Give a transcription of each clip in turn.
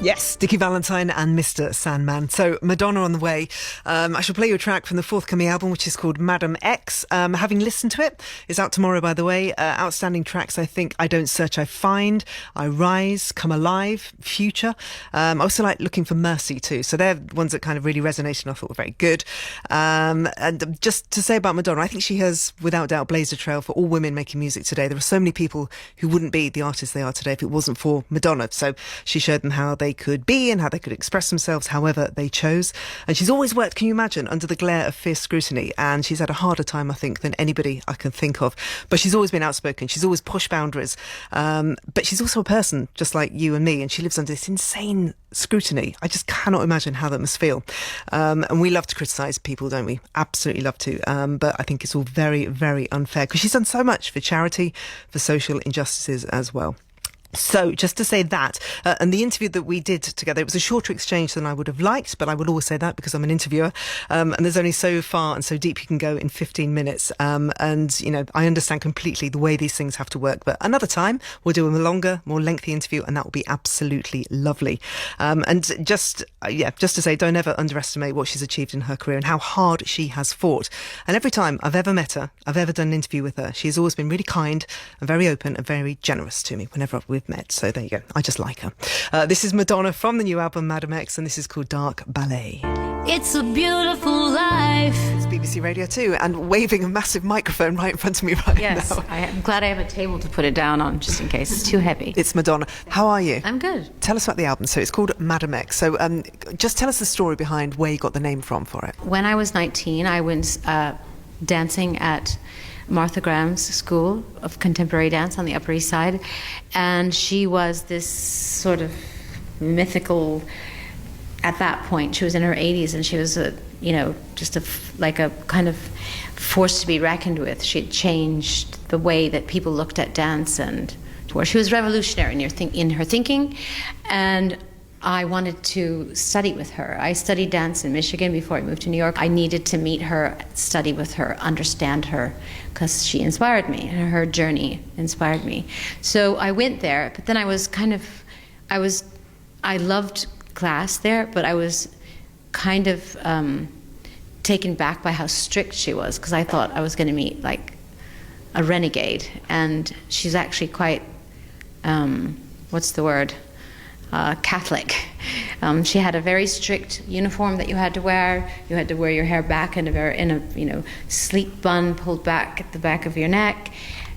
Yes, Dickie Valentine and Mr. Sandman. So, Madonna on the way. I shall play you a track from the forthcoming album, which is called Madam X. Having listened to it, it's out tomorrow, by the way. Outstanding tracks, I think. I Don't Search, I Find, I Rise, Come Alive, Future. I also like Looking for Mercy too. So they're ones that kind of really resonated and I thought were very good. And just to say about Madonna, I think she has, without doubt, blazed a trail for all women making music today. There are so many people who wouldn't be the artists they are today if it wasn't for Madonna. So she showed them how they could be and how they could express themselves however they chose. And she's always worked, can you imagine, under the glare of fierce scrutiny. And she's had a harder time, I think, than anybody I can think of. But she's always been outspoken. She's always pushed boundaries. But she's also a person just like you and me. And she lives under this insane scrutiny. I just cannot imagine how that must feel. And we love to criticise people, don't we? Absolutely love to. But I think it's all very, very unfair because she's done so much for charity, for social injustices as well. So just to say that, and the interview that we did together, it was a shorter exchange than I would have liked, but I would always say that because I'm an interviewer, and there's only so far and so deep you can go in 15 minutes. And, you know, I understand completely the way these things have to work, but another time we'll do a longer, more lengthy interview and that will be absolutely lovely. And just to say, don't ever underestimate what she's achieved in her career and how hard she has fought. And every time I've ever met her, I've ever done an interview with her, she has always been really kind and very open and very generous to me whenever we've met. So there you go. I just like her. This is Madonna from the new album Madam X, and this is called Dark Ballet. It's a beautiful life. It's BBC Radio 2 and waving a massive microphone right in front of me right now. Yes, I'm glad I have a table to put it down on just in case it's too heavy. It's Madonna. How are you? I'm good. Tell us about the album. So it's called Madam X. So just tell us the story behind where you got the name from for it. When I was 19, I went dancing at Martha Graham's School of Contemporary Dance on the Upper East Side, and she was this sort of mythical. At that point, she was in her 80s, and she was like a kind of force to be reckoned with. She had changed the way that people looked at dance, and where she was revolutionary in her thinking, and I wanted to study with her. I studied dance in Michigan before I moved to New York. I needed to meet her, study with her, understand her, because she inspired me, and her journey inspired me. So I went there, but then I loved class there, but I was kind of taken back by how strict she was, because I thought I was going to meet like a renegade, and she's actually quite, Catholic. She had a very strict uniform that you had to wear. You had to wear your hair back in a sleek bun pulled back at the back of your neck.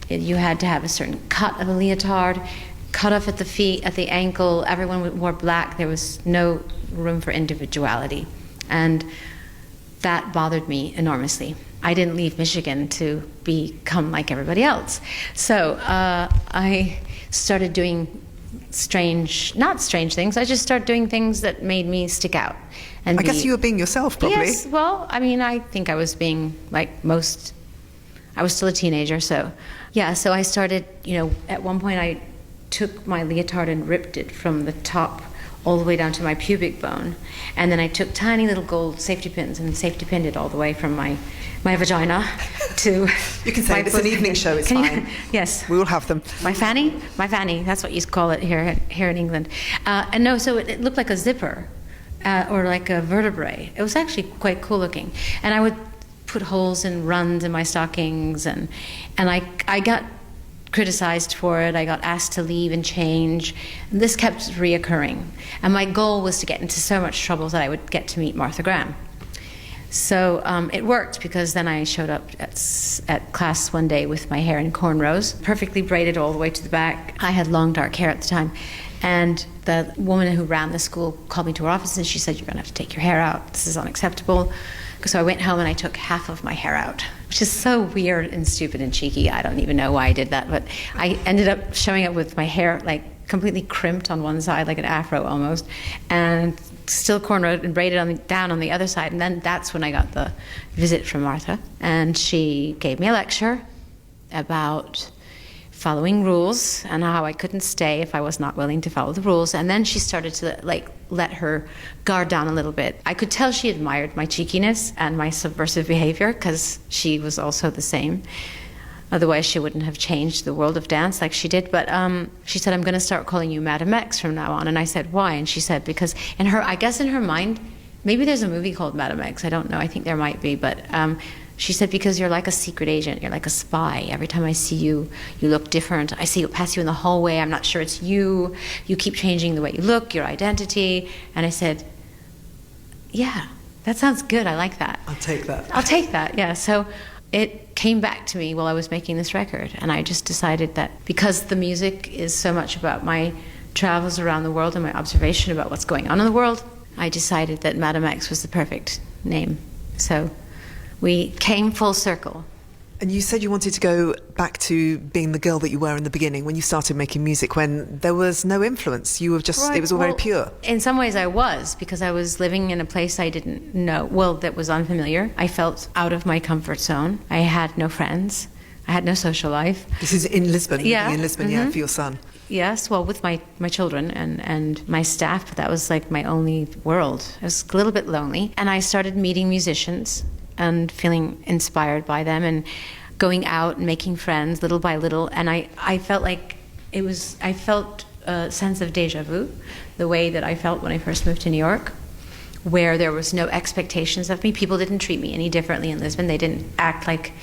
You had to have a certain cut of a leotard, cut off at the feet, at the ankle. Everyone wore black. There was no room for individuality, and that bothered me enormously. I didn't leave Michigan to become like everybody else, so I started doing not strange things. I just started doing things that made me stick out. And I guess you were being yourself, probably. Yes, well, I mean, I think I was being like most. I was still a teenager, so yeah. So I started, at one point I took my leotard and ripped it from the top all the way down to my pubic bone, and then I took tiny little gold safety pins and safety pinned it all the way from my vagina to. You can say it's an evening show. It's fine. Yes, we will have them. My fanny. That's what you call it here in England. And no, so it looked like a zipper or like a vertebrae. It was actually quite cool looking, and I would put holes and runs in my stockings, and I got criticized for it. I got asked to leave and change, and this kept reoccurring. And my goal was to get into so much trouble that I would get to meet Martha Graham. So it worked, because then I showed up at class one day with my hair in cornrows, perfectly braided all the way to the back. I had long dark hair at the time, and the woman who ran the school called me to her office, and she said, "You're going to have to take your hair out. This is unacceptable." So I went home and I took half of my hair out, which is so weird and stupid and cheeky. I don't even know why I did that, but I ended up showing up with my hair like completely crimped on one side, like an afro almost, and still cornrowed and braided down on the other side. And then that's when I got the visit from Martha, and she gave me a lecture about following rules and how I couldn't stay if I was not willing to follow the rules. And then she started to let her guard down a little bit. I could tell she admired my cheekiness and my subversive behavior, because she was also the same. Otherwise, she wouldn't have changed the world of dance like she did. But she said, I'm going to start calling you Madame X from now on. And I said, why? And she said, because I guess in her mind, maybe there's a movie called Madame X. I don't know. I think there might be. But she said, because you're like a secret agent. You're like a spy. Every time I see you, you look different. I see you pass you in the hallway. I'm not sure it's you. You keep changing the way you look, your identity. And I said, yeah, that sounds good. I like that. I'll take that. I'll take that, yeah. So it came back to me while I was making this record, and I just decided that because the music is so much about my travels around the world and my observation about what's going on in the world, I decided that Madame X was the perfect name. So we came full circle. And you said you wanted to go back to being the girl that you were in the beginning when you started making music, when there was no influence. You were just, right. It was all very pure. In some ways I was, because I was living in a place I didn't know, that was unfamiliar. I felt out of my comfort zone. I had no friends. I had no social life. This is in Lisbon? Yeah. In Lisbon, yeah, for your son. Yes, well, with my children and my staff, but that was like my only world. I was a little bit lonely. And I started meeting musicians and feeling inspired by them and going out and making friends little by little. And I felt like I felt a sense of deja vu, the way that I felt when I first moved to New York, where there was no expectations of me. People didn't treat me any differently in Lisbon. They didn't act like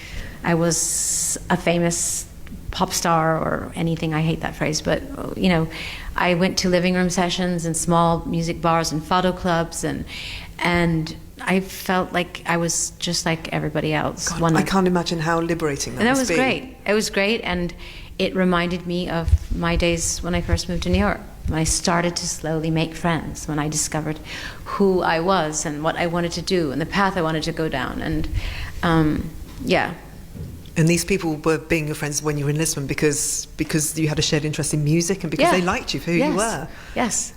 I was a famous pop star or anything. I hate that phrase, but I went to living room sessions and small music bars and photo clubs, and I felt like I was just like everybody else. God, I can't imagine how liberating that was great. It was great, and it reminded me of my days when I first moved to New York, when I started to slowly make friends, when I discovered who I was and what I wanted to do and the path I wanted to go down. And yeah. And these people were being your friends when you were in Lisbon because you had a shared interest in music and because they liked you for who you were. Yes.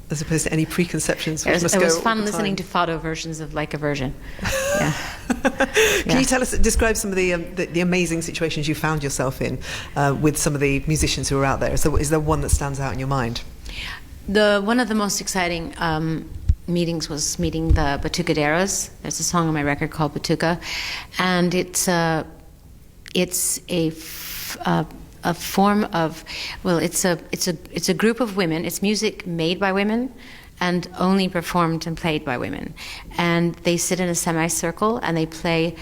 As opposed to any preconceptions. It was fun listening to photo versions of Like a Virgin. Yeah. Can you describe some of the amazing situations you found yourself in with some of the musicians who are out there? Is there one that stands out in your mind? One of the most exciting meetings was meeting the Batucaderos. There's a song on my record called Batuca, and it's a form of, it's a group of women. It's music made by women and only performed and played by women. And they sit in a semicircle and they play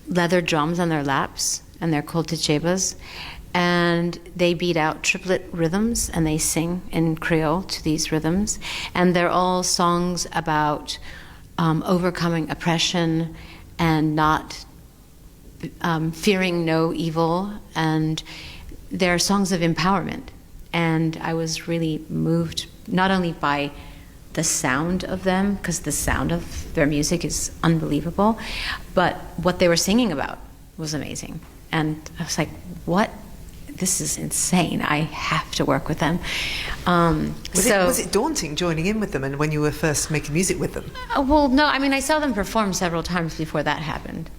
leather drums on their laps, and they're called tchebas. And they beat out triplet rhythms and they sing in Creole to these rhythms. And they're all songs about overcoming oppression and not fearing no evil, and they're songs of empowerment. And I was really moved not only by the sound of them, because the sound of their music is unbelievable, but what they were singing about was amazing. And I was like, what? This is insane. I have to work with them. Was it daunting joining in with them and when you were first making music with them? Well, no. I mean, I saw them perform several times before that happened.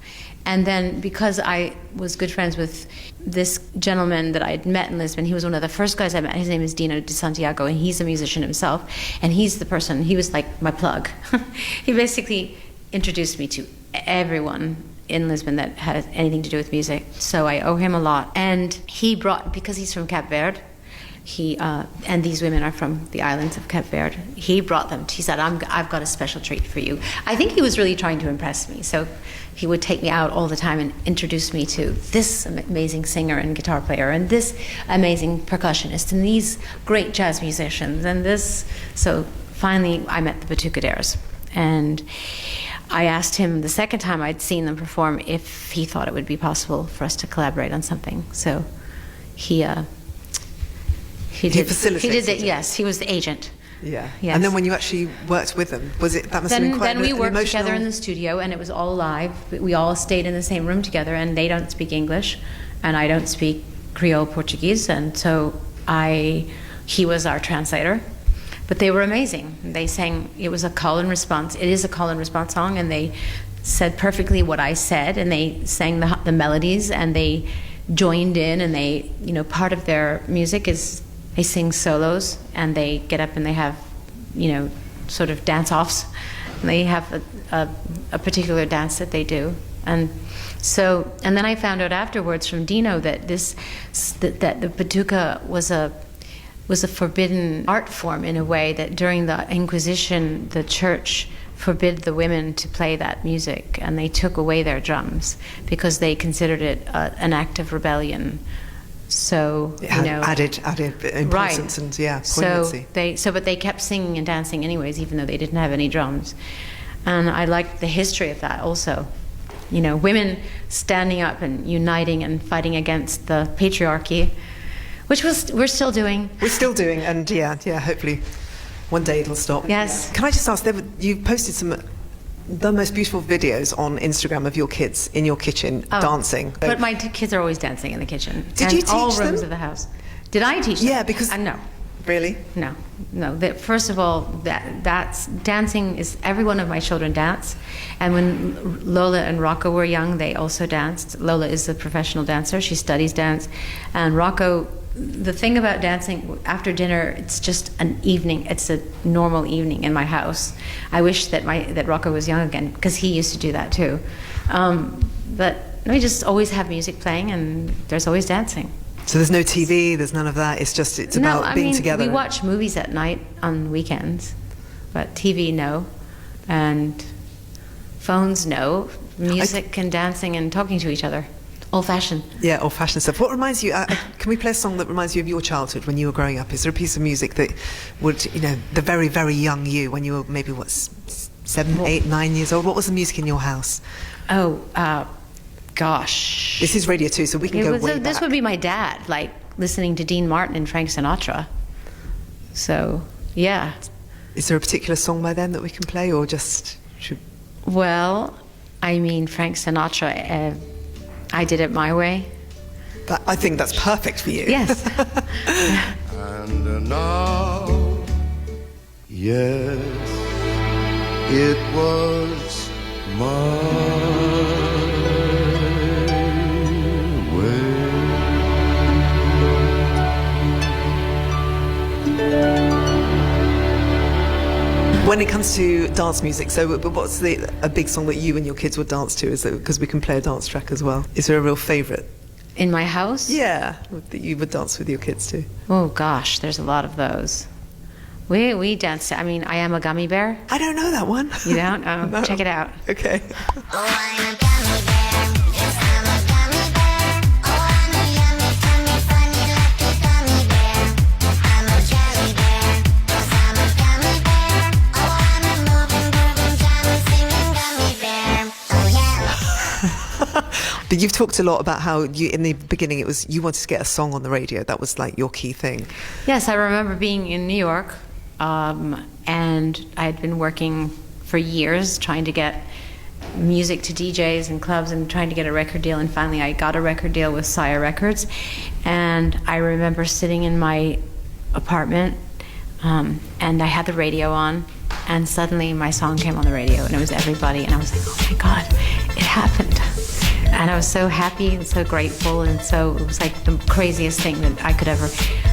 And then because I was good friends with this gentleman that I had met in Lisbon, he was one of the first guys I met. His name is Dino de Santiago, and he's a musician himself. And he's the person, he was like my plug. He basically introduced me to everyone in Lisbon that had anything to do with music. So I owe him a lot. And he brought, because he's from Cape Verde, and these women are from the islands of Cape Verde, he brought them. He said, I've got a special treat for you. I think he was really trying to impress me. So he would take me out all the time and introduce me to this amazing singer and guitar player and this amazing percussionist and these great jazz musicians and this. So finally I met the Batucaderos. And I asked him the second time I'd seen them perform if he thought it would be possible for us to collaborate on something. So he facilitated it. Yes, he was the agent. Yeah. Yes. And then when you actually worked with them, was it that must have been quite Then we worked emotional... together in the studio, and it was all live. We all stayed in the same room together, and they don't speak English, and I don't speak Creole Portuguese, and so he was our translator. But they were amazing. They sang. It was a call and response. It is a call and response song, and they said perfectly what I said, and they sang the melodies, and they joined in, and they, part of their music is they sing solos, and they get up and they have, sort of dance-offs. And they have a particular dance that they do. And then I found out afterwards from Dino that that the batuque was a forbidden art form, in a way that during the Inquisition, the church forbid the women to play that music, and they took away their drums because they considered it an act of rebellion. So it had added importance, right. And poignancy. But they kept singing and dancing anyways, even though they didn't have any drums. And I liked the history of that also. Women standing up and uniting and fighting against the patriarchy, which we're still doing. We're still doing, and hopefully one day it'll stop. Yes. Can I just ask, you posted the most beautiful videos on Instagram of your kids in your kitchen dancing. But my kids are always dancing in the kitchen. Did you teach them? All rooms of the house. Did I teach them? Yeah, because... No. Really? No. First of all, that's dancing is every one of my children dance, and when Lola and Rocco were young, they also danced. Lola is a professional dancer; she studies dance, and Rocco. The thing about dancing after dinner, it's just an evening. It's a normal evening in my house. I wish that Rocco was young again, because he used to do that too. But we just always have music playing, and there's always dancing. So there's no TV, there's none of that. It's about being together. We watch movies at night on weekends, but TV, no, and phones, no. Music and dancing and talking to each other. Old-fashioned. Yeah, old-fashioned stuff. What reminds you, can we play a song that reminds you of your childhood when you were growing up? Is there a piece of music that would, the very, very young you, when you were maybe, 7, 8, 9 years old? What was the music in your house? Gosh. This is Radio 2, so we can go way back. This would be my dad, listening to Dean Martin and Frank Sinatra. So, yeah. Is there a particular song by them that we can play, or just... Well, Frank Sinatra... I Did It My Way. I think that's perfect for you. Yes. And now, yes, it was my way. When it comes to dance music, so what's a big song that you and your kids would dance to? Is it because we can play a dance track as well? Is there a real favourite? In my house? Yeah, that you would dance with your kids to. Oh gosh, there's a lot of those. We dance. I Am a Gummy Bear. I don't know that one. You don't? Oh, no. Check it out. Okay. Oh, I'm a gummy bear. Yes, I'm a gummy bear. Oh, I'm a yummy, tummy, funny like a gummy bear. I'm a jelly bear. Yes, I'm a gummy bear. Oh, I'm a moving, grooving, jamming, singing gummy bear. Oh, yeah. But you've talked a lot about how in the beginning you wanted to get a song on the radio. That was your key thing. Yes, I remember being in New York. And I had been working for years trying to get music to DJs and clubs and trying to get a record deal, and finally I got a record deal with Sire Records. And I remember sitting in my apartment and I had the radio on, and suddenly my song came on the radio, and it was Everybody, and I was like, oh my God, it happened. And I was so happy and so grateful, and so it was like the craziest thing that I could ever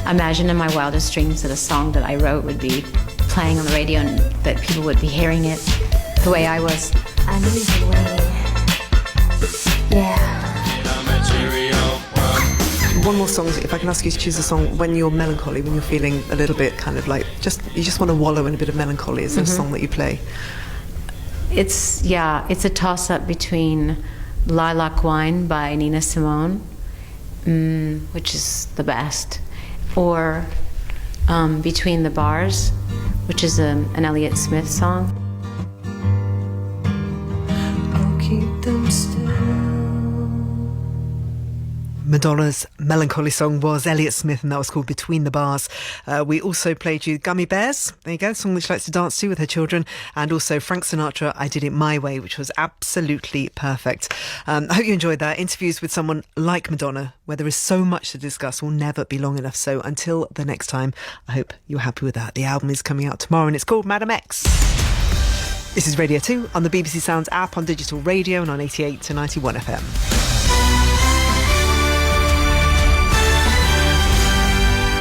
imagine in my wildest dreams, that a song that I wrote would be playing on the radio and that people would be hearing it the way I was. I need the way. Yeah. One more song, if I can ask you to choose a song when you're melancholy, when you're feeling a little bit kind of like you just want to wallow in a bit of melancholy. Is there a song that you play? It's a toss-up between Lilac Wine by Nina Simone, which is the best, or Between the Bars, which is an Elliott Smith song. I'll keep them still. Madonna's melancholy song was Elliott Smith, and that was called Between the Bars. We also played you Gummy Bears. There you go, a song that she likes to dance to with her children. And also Frank Sinatra, I Did It My Way, which was absolutely perfect. I hope you enjoyed that. Interviews with someone like Madonna, where there is so much to discuss, will never be long enough. So until the next time, I hope you're happy with that. The album is coming out tomorrow, and it's called Madam X. This is Radio 2 on the BBC Sounds app, on digital radio, and on 88 to 91 FM.